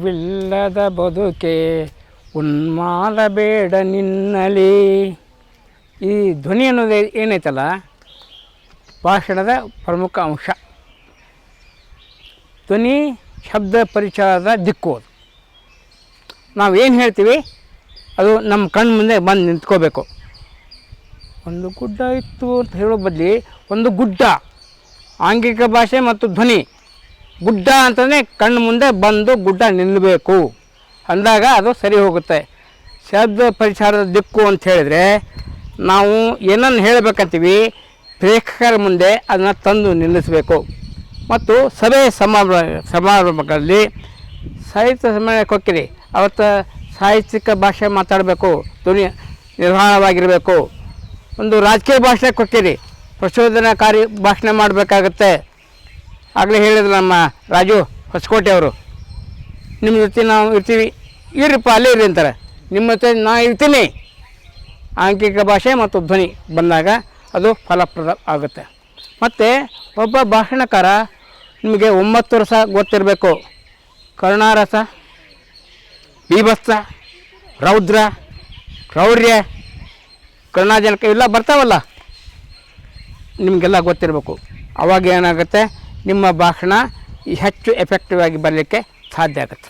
ವಿಲ್ಲದ ಬದುಕೆ ಉನ್ಮಾದ ಬೇಡ ನಿನ್ನಲಿ. ಈ ಧ್ವನಿ ಅನ್ನೋದು ಏನೈತಲ್ಲ ಭಾಷಣದ ಪ್ರಮುಖ ಅಂಶ. ಧ್ವನಿ ಶಬ್ದ ಪರಿಚಯದ ದಿಕ್ಕು. ಅದು ನಾವೇನು ಹೇಳ್ತೀವಿ ಅದು ನಮ್ಮ ಕಣ್ಣು ಮುಂದೆ ಬಂದು ನಿಂತ್ಕೋಬೇಕು. ಒಂದು ಗುಡ್ಡ ಇತ್ತು ಅಂತ ಹೇಳೋ ಬದಲಿ ಒಂದು ಗುಡ್ಡ, ಆಂಗಿಕ ಭಾಷೆ ಮತ್ತು ಧ್ವನಿ. ಗುಡ್ಡ ಅಂತಂದರೆ ಕಣ್ಣು ಮುಂದೆ ಬಂದು ಗುಡ್ಡ ನಿಲ್ಲಬೇಕು ಅಂದಾಗ ಅದು ಸರಿ ಹೋಗುತ್ತೆ. ಶಬ್ದ ಪರಿಚಾರದ ದಿಕ್ಕು ಅಂತ ಹೇಳಿದರೆ ನಾವು ಏನನ್ನು ಹೇಳಬೇಕಂತೀವಿ ಪ್ರೇಕ್ಷಕರ ಮುಂದೆ ಅದನ್ನು ತಂದು ನಿಲ್ಲಿಸಬೇಕು. ಮತ್ತು ಸಭೆ ಸಮಾರಂಭಗಳಲ್ಲಿ ಸಾಹಿತ್ಯ ಸಮ್ಮೇಳನಕ್ಕೆ ಹೋಗ್ತೀರಿ, ಅವತ್ತು ಸಾಹಿತ್ಯಿಕ ಭಾಷೆ ಮಾತಾಡಬೇಕು, ಧ್ವನಿ ನಿರ್ವಹಣವಾಗಿರಬೇಕು. ಒಂದು ರಾಜಕೀಯ ಭಾಷಣಕ್ಕೆ ಹೋಗ್ತೀರಿ, ಪ್ರಚೋದನಾಕಾರಿ ಭಾಷಣ ಮಾಡಬೇಕಾಗತ್ತೆ. ಆಗಲೇ ಹೇಳಿದ್ರು ನಮ್ಮ ರಾಜು ಹೊಸಕೋಟೆ ಅವರು, ನಿಮ್ಮ ಜೊತೆ ನಾವು ಇರ್ತೀವಿ, ಇರಪ್ಪ ಅಲ್ಲೇ ಇರಿ ಅಂತಾರೆ. ನಿಮ್ಮ ಜೊತೆ ನಾ ಇರ್ತೀನಿ. ಆಂಗಿಕ ಭಾಷೆ ಮತ್ತು ಧ್ವನಿ ಬಂದಾಗ ಅದು ಫಲಪ್ರದ ಆಗುತ್ತೆ. ಮತ್ತು ಒಬ್ಬ ಭಾಷಣಕಾರ ನಿಮಗೆ 9 ರಸ ಗೊತ್ತಿರಬೇಕು. ಕರುಣಾರಸ, ಬೀಭತ್ಸ, ರೌದ್ರ, ಕ್ರೌರ್ಯ, ಕರುಣಾಜನಕ ಇವೆಲ್ಲ ಬರ್ತಾವಲ್ಲ, ನಿಮಗೆಲ್ಲ ಗೊತ್ತಿರಬೇಕು. ಅವಾಗ ಏನಾಗುತ್ತೆ, ನಿಮ್ಮ ಭಾಷಣ ಹೆಚ್ಚು ಎಫೆಕ್ಟಿವ್ ಆಗಿ ಬರಲಿಕ್ಕೆ ಸಾಧ್ಯ ಆಗುತ್ತೆ.